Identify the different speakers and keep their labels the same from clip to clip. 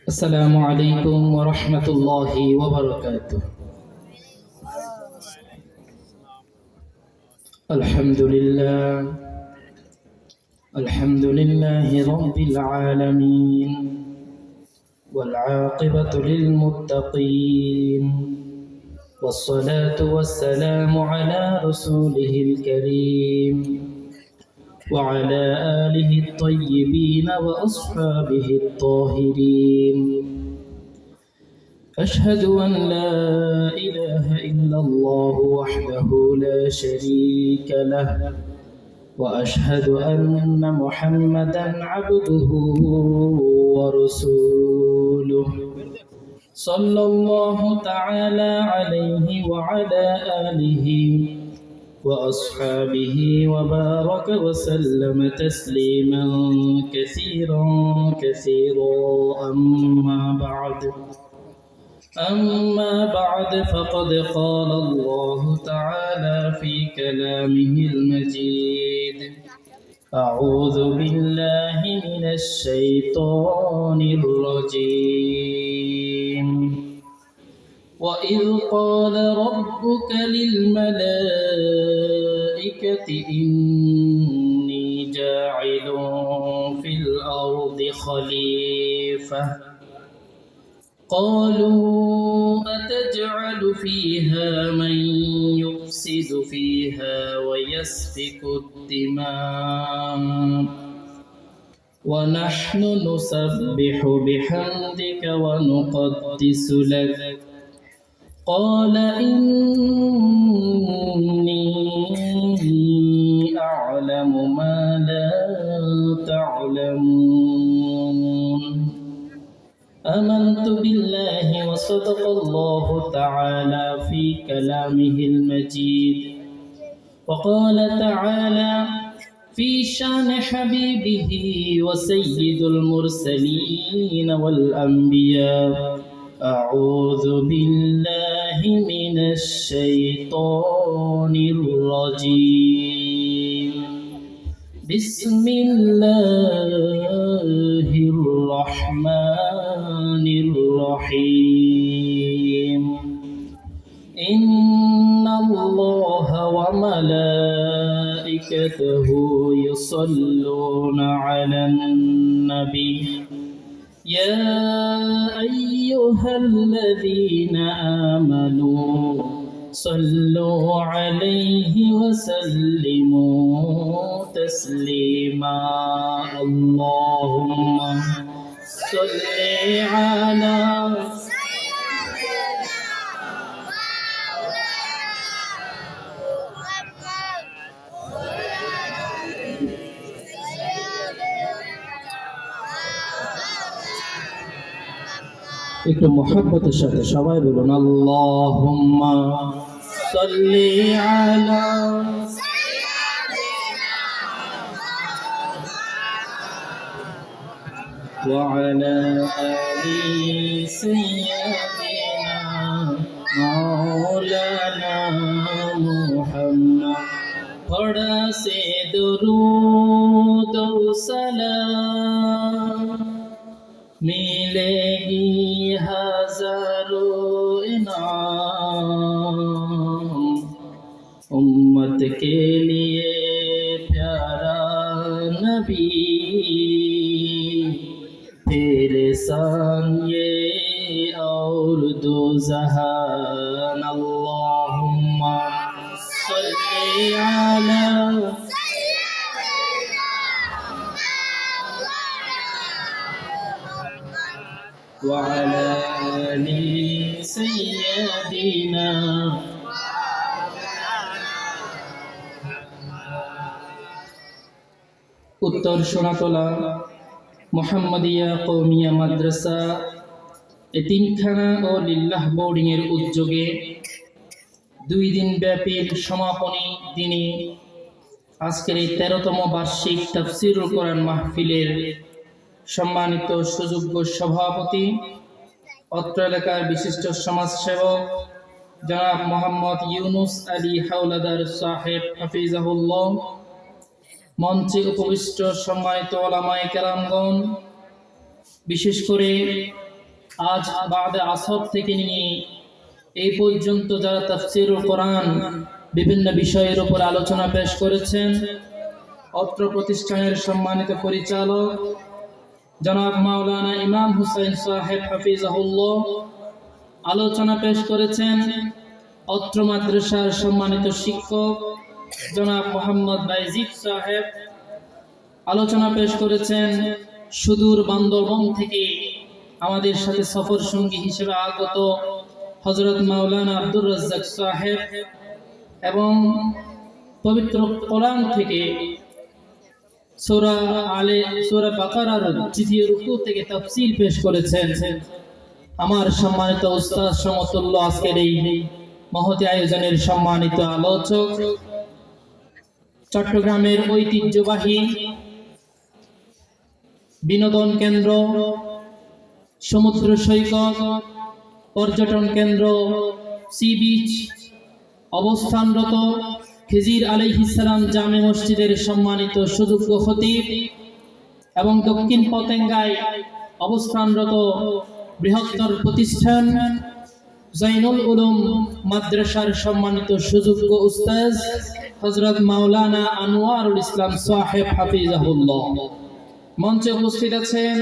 Speaker 1: السلام عليكم ورحمة الله وبركاته. الحمد لله رب العالمين، والعاقبة للمتقين، والصلاة والسلام على رسوله الكريم وعلى آله الطيبين وأصحابه الطاهرين. أشهد أن لا إله إلا الله وحده لا شريك له، وأشهد أن محمدًا عبده ورسوله، صلى الله تعالى عليه وعلى آله وأصحابه وبارك وسلم تسليما كثيرا أما بعد فقد قال الله تعالى في كلامه المجيد: أعوذ بالله من الشيطان الرجيم. وإذ قال ربك للملائكة إني جاعل في الأرض خليفة، قالوا أتجعل فيها من يفسد فيها ويسفك الدماء ونحن نسبح بحمدك ونقدس لك، قال إني أعلم ما لا تعلمون. آمنت بالله وصدق الله تعالى في كلامه المجيد. وقال تعالى في شان حبيبه وسيد المرسلين والأنبياء: أعوذ بالله من الشيطان الرجيم، بسم الله الرحمن الرحيم. إن الله وملائكته يصلون على النبي، يا أيها الذين آمنوا صلوا عليه وسلموا تسليما. اللهم صل على একটু মোহাব্বতের সাথে সবাই বলুন আল্লাহুম্মা সাল্লি আলা ওয়া আলা আলি সাইয়্যিদিনা মাওলানা মুহাম্মদ। थोड़ा से दुरूद व सलाम मिलेगी हजारों इनाम, उम्मत के लिए प्यारा नबी, तेरे संग ये और दो जहान। अल्लाहुम्मा सल्ली अला وعلى آل سيدنا। উত্তর সোনাতলা মোহাম্মদিয়া কওমিয়া মাদ্রাসা এতিমখানা ও লিল্লাহ বোর্ডিং এর উদ্যোগে 2 দিন ব্যাপী সমাপনী দিনে আজকের এই 13তম বার্ষিক তাফসীরুল কোরআন মাহফিলের সম্মানিত সুযোগ্য সভাপতি, অত্র এলাকার বিশিষ্ট সমাজসেবক জনাব মোহাম্মদ ইউনুস আলী হাওলাদার সাহেব হাফিজাহুল্লাহ, মঞ্চে উপবিষ্ট সম্মানিত ওলামায়ে কেরামগণ, বিশেষ করে আজ বাদে আসর থেকে নিয়ে এই পর্যন্ত যারা তাফসীরুল কোরআন বিভিন্ন বিষয়ের উপর আলোচনা পেশ করেছেন, অত্র প্রতিষ্ঠানের সম্মানিত পরিচালক জনাব মাওলানা ইমাম হুসাইন সাহেব হাফিজাহুল্লাহ আলোচনা পেশ করেছেন, অত্র মাদ্রাসার সম্মানিত শিক্ষক জনাব মোহাম্মদ বাইজিদ সাহেব আলোচনা পেশ করেছেন, সুদূর বান্দরবন থেকে আমাদের সাথে সফর সঙ্গী হিসেবে আগত হযরত মাওলানা আব্দুর রাজ্জাক সাহেব এবং পবিত্র কোরআন থেকে সূরা বাকারার তৃতীয় রুকু থেকে তাফসীর পেশ করেছেন আমার সম্মানিত উস্তাদ সমতুল্য আজকের এই মহতি আয়োজনের সম্মানিত আলোচক, চট্টগ্রামের ঐতিহ্যবাহী বিনোদন কেন্দ্র, সমুদ্র সৈকত, পর্যটন কেন্দ্র, সি বিচ অবস্থানরত খিজির আলাইহিস সালাম জামে মসজিদের সম্মানিত সুযোগ্য খতিব এবং দক্ষিণ পতেঙ্গায় অবস্থানরত বৃহত্তর প্রতিষ্ঠান জাইনুল উলুম মাদ্রাসার সম্মানিত সুযোগ্য উস্তাদ হযরত মাওলানা আনোয়ারুল ইসলাম সাহেব হাফিজাহুল্লাহ, মঞ্চে উপস্থিত আছেন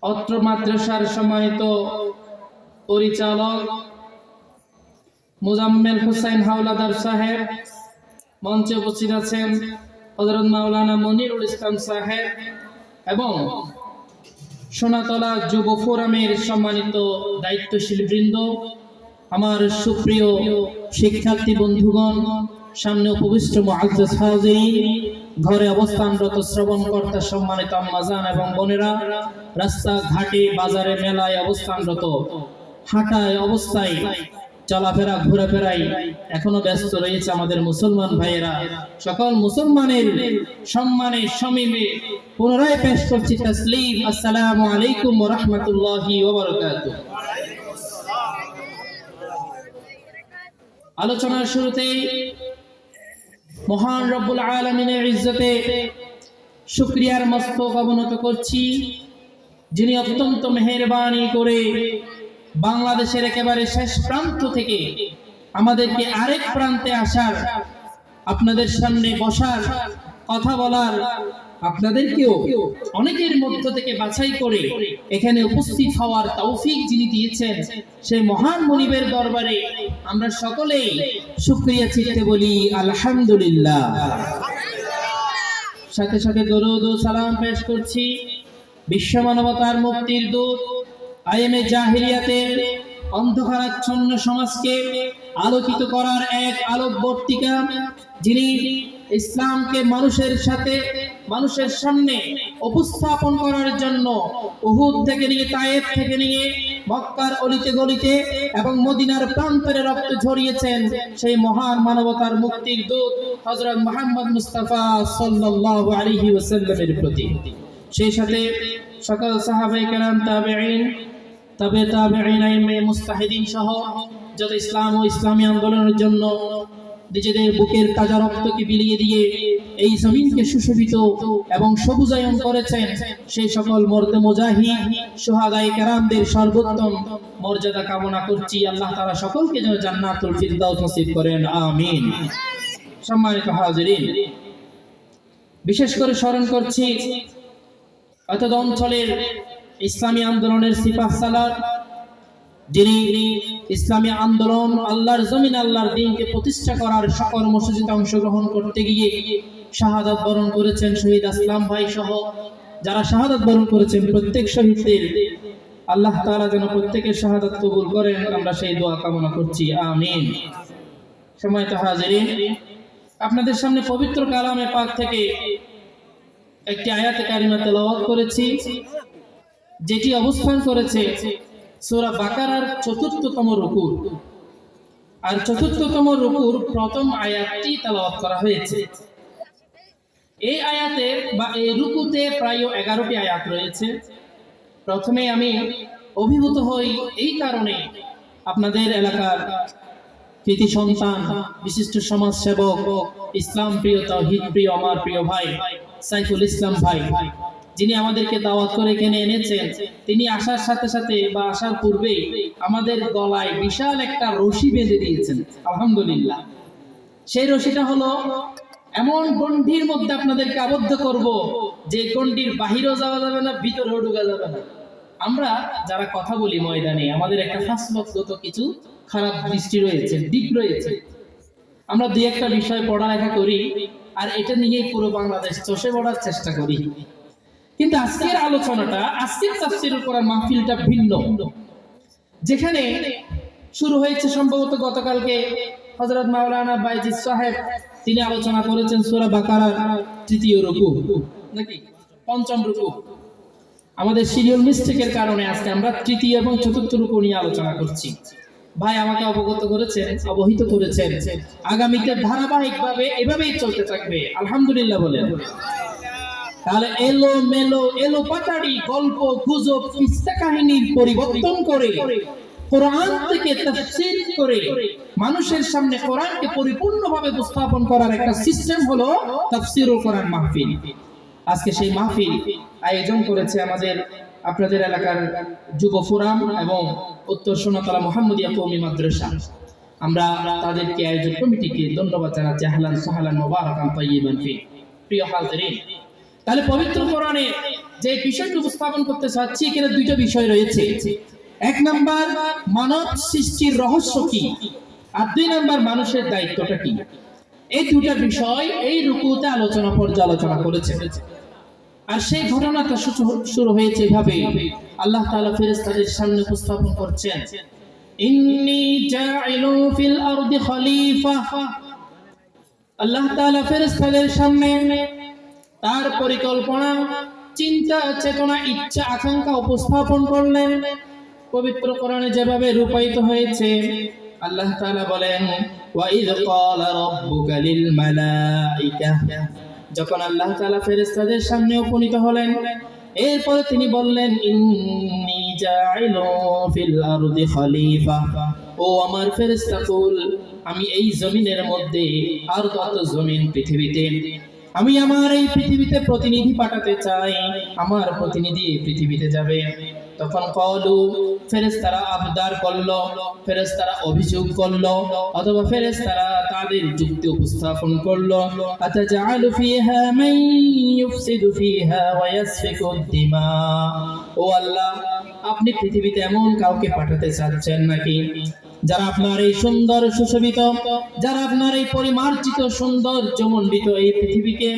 Speaker 1: অত্র মাদ্রাসার সম্মানিত পরিচালক মুজাম্মেল হুসাইন হাওলাদার সাহেব, মঞ্চে উপস্থিত আছেন হযরত মাওলানা মনিরুল ইসলাম সাহেব এবং সোনাতলা যুব ফোরামের সম্মানিত দায়িত্বশীল বৃন্দ, আমার সুপ্রিয় শিক্ষার্থী বন্ধুগণ, সামনে উপবিষ্ট মুআজ্জাজ হাজিরিন, ঘরে অবস্থানরত শ্রবণকর্তা সম্মানিত আম্মাজান এবং বোনেরা, রাস্তা ঘাটে বাজারে মেলায় অবস্থানরত, হাঁটায় অবস্থায় চলাফেরা ঘোরাফেরায় এখনো ব্যস্ত রয়েছে আমাদের মুসলমান ভাইয়েরা, সকল মুসলমানের সম্মানে সমীপে পুনরায় পেশ করছি তাসলিম। আসসালামু আলাইকুম ওয়া রাহমাতুল্লাহি ওয়া বারাকাতুহু। আলোচনার শুরুতেই মহান রব্বুল আলামিনের ইজ্জতে শুকরিয়ার মস্তক অবনত করছি, যিনি অত্যন্ত মেহেরবানি করে বাংলাদেশের একেবারে শেষ প্রান্ত থেকে আমাদেরকে আরেক প্রান্তে আসার, আপনাদের সামনে বসার, কথা বলার, আপনাদেরকেও অনেকের মধ্য থেকে বাছাই করে এখানে উপস্থিত হওয়ার তৌফিক যিনি দিয়েছেন, সেই মহান মুনিবের দরবারে আমরা সকলেই শুকরিয়া চিত্তে বলি আলহামদুলিল্লাহ। সাথে সাথে দরুদ ও সালাম পেশ করছি বিশ্ব মানবতার মুক্তির দূত, আইএমএ জাহিলিয়াতের অন্ধকারাচ্ছন্ন সমাজকে আলোকিত করার এক আলোকবর্তিকা, যিনি ইসলামকে মানুষের সামনে উপস্থাপন করার জন্য উহুদ থেকে নিয়ে তায়েফ থেকে নিয়ে মক্কার অলিতে গলিতে এবং মদিনার প্রান্তরে রক্ত ঝরিয়েছেন সেই মহান মানবতার মুক্তির দূত হযরত মুহাম্মদ মুস্তাফা সাল্লাল্লাহু আলাইহি ওয়াসাল্লামের প্রতি, সেই সাথে সকল সাহাবায়ে কেরাম, তাবেঈন, তবে তাবেঈন, আইম্মে মুস্তাহিদিন সহ যত ইসলাম ও ইসলামী আন্দোলনের জন্য নিজেদের বুকের তাজা রক্তকে বিলিয়ে দিয়ে এই জমিনকে সুশোভিত এবং সবুজায়ন করেছেন সেই সকল মর্দে মুজাহিদ শুহাদায়ে কেরামদের সর্বোত্তম মর্যাদা কামনা করছি। আল্লাহ তাআলা সকলকে যেন জান্নাতুল ফিরদাউস নসিব করেন, আমিন। সম্মানিত হাজিরিন, বিশেষ করে স্মরণ করছি অর্থাৎ অঞ্চলের ইসলামী আন্দোলনের সিপাহসালার, যিনি ইসলামী আন্দোলন আল্লাহর জমিন আল্লাহর দ্বীনকে প্রতিষ্ঠা করার সকল কর্মসূচিতে অংশগ্রহণ করতে গিয়ে শাহাদাত বরণ করেছেন শহীদ আসলাম ভাই সহ যারা শাহাদাত বরণ করেছেন প্রত্যেক শহীদদের আল্লাহ তাআলা যেন প্রত্যেকের শাহাদাত কবুল করেন, আমরা সেই দোয়া কামনা করছি, আমিন। সম্মানিত হাজিরিন, আপনাদের সামনে পবিত্র কালামে পাক থেকে একটি আয়াতে কারিমা তেলাওয়াত করেছি, যেটি অবস্থান করেছে সূরা বাকারার ৪র্থতম রুকু, আর ৪র্থতম রুকুর প্রথম আয়াতটি তেলাওয়াত করা হয়েছে। এই আয়াতে বা এই রুকুতে প্রায় 11টি আয়াত রয়েছে। প্রথমে আমি অভিভূত হই এই কারণে, আপনাদের এলাকার কৃতি সন্তান, বিশিষ্ট সমাজ সেবক, ইসলাম প্রিয়, তাওহীদ প্রিয় আমার প্রিয় ভাই সাইফুল ইসলাম ভাই, যিনি আমাদেরকে দাওয়াত করে এখানে এনেছেন, তিনি আসার সাথে সাথে বা আসার পূর্বেই আমাদের গলায় বিশাল একটা রশি বেঁধে দিয়েছেন। আলহামদুলিল্লাহ। সেই রশিটা হলো এমন গণ্ডির মধ্যে আপনাদেরকে আবদ্ধ করব যে গণ্ডির বাহিরেও যাওয়া যাবে না, ভিতরেও ঢোকা যাবে না। আমরা যারা কথা বলি ময়দানে, আমাদের একটা শাস্ত্রগত কিছু খারাপ দৃষ্টি রয়েছে, দিক রয়েছে। আমরা দুই একটা বিষয় পড়ালেখা করি আর এটা নিয়েই পুরো বাংলাদেশ চষে পড়ার চেষ্টা করি। কিন্তু আজকের আলোচনাটা, আজকের তাফসীরুল কোরআন মাহফিলটা ভিন্ন। যেখানে শুরু হয়েছে সম্ভবত গতকালকে হযরত মাওলানা বাইজিদ সাহেব তিনি আলোচনা করেছেন সূরা বাকারার ৩য় রুকু নাকি ৫ম রুকু। আমাদের সিরিয়াল মিস্টেকের কারণে আজকে আমরা ৩য় এবং ৪র্থ রুকু নিয়ে আলোচনা করছি। ভাই আমাকে অবহিত করেছেন আগামীতে ধারাবাহিকভাবে এভাবেই চলতে থাকবে। আলহামদুলিল্লাহ বলেন। তাহলে এলো পাতাড়ি গল্প গুজব কিস্সা কাহিনীর পরিবর্তন করে কোরআন থেকে তাফসীর করে মানুষের সামনে কোরআনকে পরিপূর্ণভাবে উপস্থাপন করার একটা সিস্টেম হলো তাফসীরুল কোরআন মাহফিল। আজকে সেই মাহফিল আয়োজন করেছে আমাদের আপনাদের এলাকার যুব ফোরাম এবং উত্তর সোনাতলা মুহাম্মদিয়া কওমি মাদ্রাসা। আমরা তাদেরকে আয়োজক কমিটিকে ধন্যবাদ জানাচ্ছি। আহলান সাহলান মুবারাকান তাইয়িবান ফি। প্রিয় হাজিরিন, তাহলে পবিত্র কোরআনে যে বিষয়টি উপস্থাপন করতে চাচ্ছি, এখানে দুইটা বিষয় রয়েছে। এক নাম্বার মানব সৃষ্টির রহস্য কি, আর দুই নাম্বার মানুষের দায়িত্বটা কি। এই দুটা বিষয় এই রুকুতে পর্যালোচনা করেছে। আর সেই ঘটনাটা শুরু হয়েছে এভাবে, আল্লাহ তাআলা ফেরেশতাদের সামনে উপস্থাপন করছেন, ইন্নী জাইলু ফিল আরদি খলিফা। আল্লাহ তাআলা ফেরেশতাদের সামনে তার পরিকল্পনা, চিন্তা, চেতনা, ইচ্ছা, আকাঙ্ক্ষা উপস্থাপন করলেন। পবিত্র কোরআনে যেভাবে রূপায়িত হয়েছে, আল্লাহ তাআলা বলেন, ওয়া ইয ক্বালা রাব্বুকা লিল মালাইকা। যখন আল্লাহ তাআলা ফেরেশতাদের সামনে উপনীত হলেন, এরপরে তিনি বললেন, ইন্নী জাইলু ফিল আরদি খলিফা। ও আমার ফেরেশতাকুল, আমি এই জমিনের মধ্যে, আর কত জমিন পৃথিবীতে, আমি আমার এই পৃথিবীতে প্রতিনিধি পাঠাতে চাই। আমার প্রতিনিধি এই পৃথিবীতে যাবে। তখন কলু, ফেরেশতারা আবদার করলো, ফেরেশতারা অভিযোগ করলো, অথবা ফেরেশতারা তাদের যুক্তি উপস্থাপন করলো, আতাজালু ফিহা মান ইউফসিদু ফিহা ওয়া ইয়াসফিকু দিমা। ও আল্লাহ, আপনি পৃথিবীতে এমন কাউকে পাঠাতে চাচ্ছেন নাকি যারা আপনার এই সুন্দর সুশোভিত, যারা আপনার এই পরিমার্জিত সৌন্দর্যমণ্ডিত এই পৃথিবীকে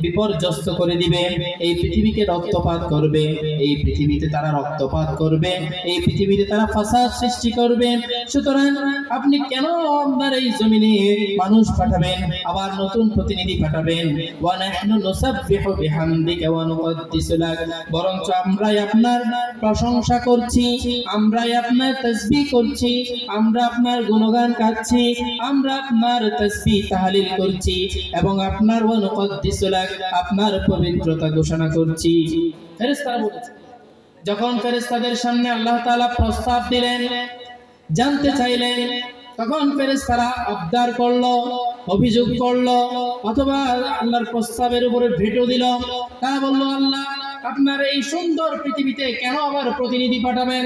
Speaker 1: বিপর্যস্ত করে দিবে, এই পৃথিবীকে রক্তপাত করবে, এই পৃথিবীতে তারা রক্তপাত করবে, এই পৃথিবীতে তারা ফাসাদ সৃষ্টি করবে। সুতরাং আপনি কেন আপনার এই জমিনে মানুষ পাঠাবেন, আবার নতুন প্রতিনিধি পাঠাবেন? ওয়া নাহনু নুসাব্বিহু বিহামদিকা ওয়া নুকদ্দিসু লাক। বরঞ্চ আমরাই আপনার প্রশংসা করছি, আমরাই আপনার তাসবিহ করছি, আমরা আপনার গুণগান গাচ্ছি, আমরা আপনার তাসবিহ তাহলিল করছি এবং আপনার ওয়া নুকদ্দিসু লাক, আপনার পবিত্রতা ঘোষণা করছি। ফেরেশতারা বলেছে, যখন ফেরেশতাদের সামনে আল্লাহ তাআলা প্রস্তাব দিলেন, জানতে চাইলেন, তখন ফেরেশতারা আবদার করলো, অভিযোগ করলো, অথবা আল্লাহর প্রস্তাবের উপরে ভেটো দিল। তারা বলল, আল্লাহ, আপনার এই সুন্দর পৃথিবীতে কেন আবার প্রতিনিধি পাঠাবেন?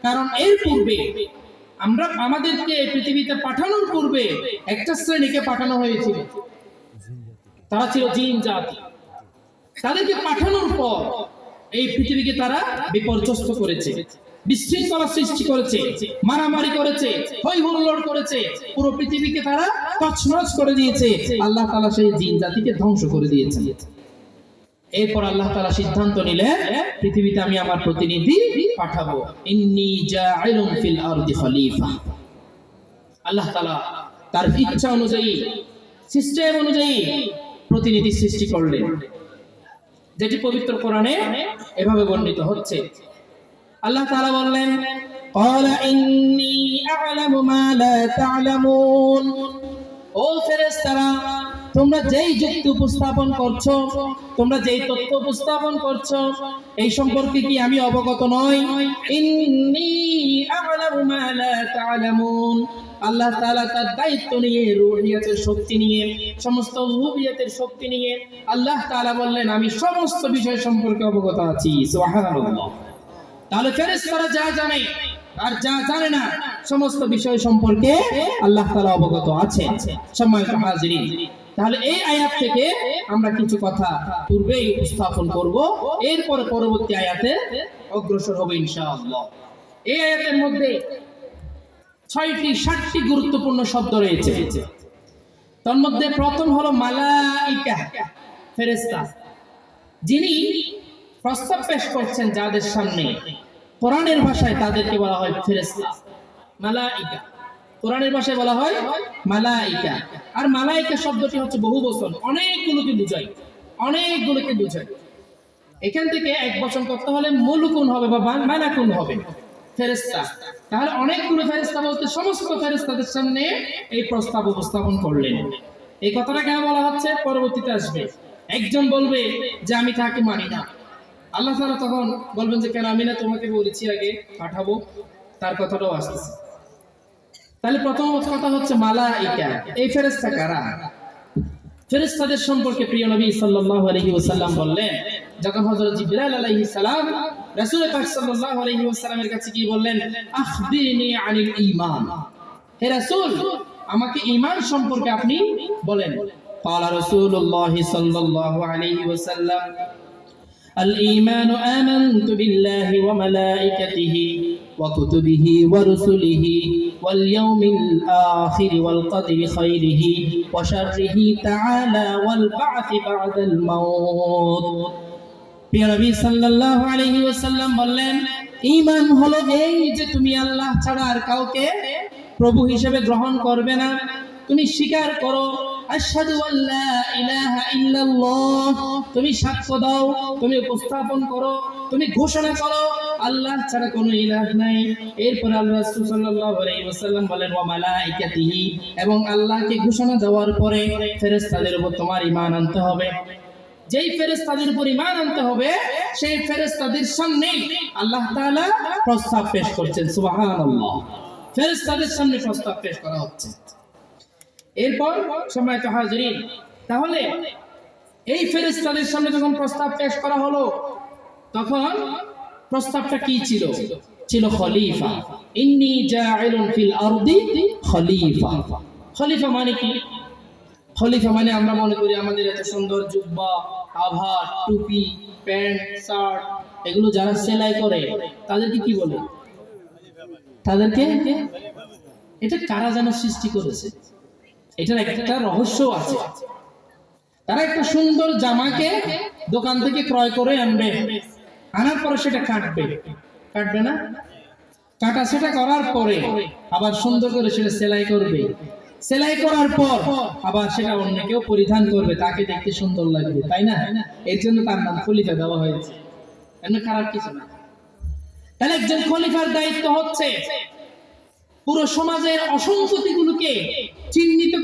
Speaker 1: কারণ এর পূর্বে আমাদেরকে পৃথিবীতে পাঠানোর পূর্বে একটা শ্রেণীকে পাঠানো হয়েছিল, তারা ছিল জিন জাতি। তাদেরকে পাঠানোর পর এই পৃথিবীকে তারা বিপর্যস্ত করেছে, বিশৃঙ্খলা সৃষ্টি করেছে, মারামারি করেছে, হই হুল্লোড় করেছে, পুরো পৃথিবীকে তারা তছনছ করে দিয়েছে। আল্লাহ তাআলা সেই জিন জাতিকে ধ্বংস করে দিয়েছেন। এরপর আল্লাহ তাআলা সিদ্ধান্ত নিলেন, পৃথিবীতে আমি আমার প্রতিনিধি পাঠাবো। ইন্নী জাইলুন ফিল আরদি খলিফা। আল্লাহ তাআলা তার ইচ্ছা অনুযায়ী, সিস্টেম অনুযায়ী প্রতিনিধি সৃষ্টি করলেন, যেটি পবিত্র কোরআনে এভাবে বর্ণিত হচ্ছে। আল্লাহ তাআলা বললেন, ক্বালা ইন্নী আ'লামু মা লা তা'লামুন। ও ফেরেশতারা, তোমরা যেই যুক্তি উপস্থাপন করছো, তোমরা যেই তথ্য উপস্থাপন করছো, এই সম্পর্কে কি আমি অবগত নই? ইন্নী আ'লামু মা লা তা'লামুন। আল্লাহ তাআলা তার দায়িত্ব নিয়ে রুহিয়াতের শক্তি নিয়ে সমস্ত রুহিয়াতের শক্তি নিয়ে আল্লাহ তাআলা বললেন আমি সমস্ত বিষয় সম্পর্কে অবগত আছি সুবহানাল্লাহ। তাহলে ফেরেশতারা যা জানে আর যা জানে না সমস্ত বিষয় সম্পর্কে আল্লাহ তাআলা অবগত আছে। সম্মানিত হাজিরিন, তাহলে এই আয়াত থেকে আমরা কিছু কথা পূর্বেই উপস্থাপন করব, এরপর পরবর্তী আয়াতে অগ্রসর হব ইনশাআল্লাহ। এই আয়াতের মধ্যে 7টি গুরুত্বপূর্ণ শব্দ রয়েছে। তার মধ্যে প্রথম হলো মালাইকা, ফেরেশতা, যিনি প্রস্তাব পেশ করছেন যাদের সামনে। কোরআনের ভাষায় তাদেরকে বলা হয় ফেরেশতা, মালাইকা। কোরআনের ভাষায় বলা হয় মালাইকা। আর মালাইকা শব্দটি হচ্ছে বহুবচন, অনেকগুলোকে বোঝায়। এখান থেকে এক বচন করতে হলে মুলুকুন হবে বা মালাকুন হবে, ফেরেশতা। তাহলে অনেকগুলো ফেরেশতা বলতে সমস্ত ফেরেশতাদের সামনে এই প্রস্তাব উপস্থাপন করলেন। এই কথাটা কেন বলা হচ্ছে পরবর্তীতে আসবে। একজন বলবে যে আমি তাকে মানি না, আল্লাহ তাআলা তখন বলবেন যে কেন আমি না তোমাকে বলেছি আগে পাঠাবো, তার কথাটাও আসতেছে। তাহলে প্রথম কথা হচ্ছে মালাইকা। এই ফেরেশতা কারা? ফেরেশতাদের সম্পর্কে প্রিয় নবী সাল্লাল্লাহু আলাইহি ওয়াসাল্লাম বললেন, যখন হযরত জিবরাইল আলাইহিস সালাম রাসূল পাক সাল্লাল্লাহু আলাইহি ওয়াসাল্লামের কাছে গিয়ে বললেন আখবিরনি আনিল ঈমান, হে রাসূল আমাকে ঈমান সম্পর্কে আপনি বলেন। ক্বালা রাসূলুল্লাহ সাল্লাল্লাহু আলাইহি ওয়াসাল্লাম আল ঈমানু আমানতু বিল্লাহি ওয়া মালাইকাতিহি ওয়া কুতুবিহি ওয়া রুসুলিহি ওয়াল ইয়াউমিল আখির ওয়াল কদরি খাইরিহি ওয়া শাররিহি তাআলা ওয়াল বা'থি বা'দাল মাউত। প্রিয় নবী সাল্লাল্লাহু আলাইহি ওয়াসাল্লাম বললেন ঈমান হলো এই যে তুমি আল্লাহ ছাড়া আর কাউকে প্রভু হিসেবে গ্রহণ করবে না, তুমি স্বীকার করো আশহাদু আল্লা ইলাহা ইল্লাল্লাহ, তুমি সাক্ষ্য দাও, তুমি উপস্থাপন করো, তুমি ঘোষণা করো আল্লাহ ছাড়া কোনো ইলাহ নাই। এরপর আল্লাহ রাসূল সাল্লাল্লাহু আলাইহি ওয়াসাল্লাম বলেন ওয়া মালাইকাতিহি, এবং আল্লাহকে ঘোষণা দেওয়ার পরে ফেরেশতাদের উপর তোমার ঈমান আনতে হবে। যেই ফেরেশতাদের উপর ঈমান আনতে হবে সেই ফেরেশতাদের সামনে আল্লাহ তাআলা প্রস্তাব পেশ করছেন সুবহানাল্লাহ। ফেরেশতাদের সামনে প্রস্তাব পেশ করা হচ্ছে। এরপর সম্মানিত হাজিরিন, তাহলে এই ফেরেশতাদের সামনে যখন প্রস্তাব পেশ করা হলো তখন প্রস্তাবটা কি ছিল? ছিল খলিফা। ইন্নী জাইলুন ফিল আরদি খলিফা। খলিফা মানে কি? খলিফা মানে আমরা মনে করি আমাদের এত সুন্দর জুব্বা, আভা, টুপি, প্যান্ট, শার্ট এগুলো যারা সেলাই করে তাদেরকে কি বলে? তাদেরকে এটা কারা যেন সৃষ্টি করেছে, এটার একটা রহস্য আছে। তারা একটা সুন্দর জামাকে দোকান থেকে ক্রয় করে আনবে, আনার পরে সেটা কাটবে না, কাটা সেটা করার পরে আবার সুন্দর করে সেটা সেলাই করবে, সেলাই করার পর আবার সেটা অন্য কেউ পরিধান করবে, তাকে দেখতে সুন্দর লাগবে, তাই না? এর জন্য তার নাম খলিফা দেওয়া হয়েছে, এমন খারাপ কিছু না। তাহলে একজন খলিফার দায়িত্ব হচ্ছে পুরো সমাজের অসঙ্গতিগুলোকে চিহ্নিত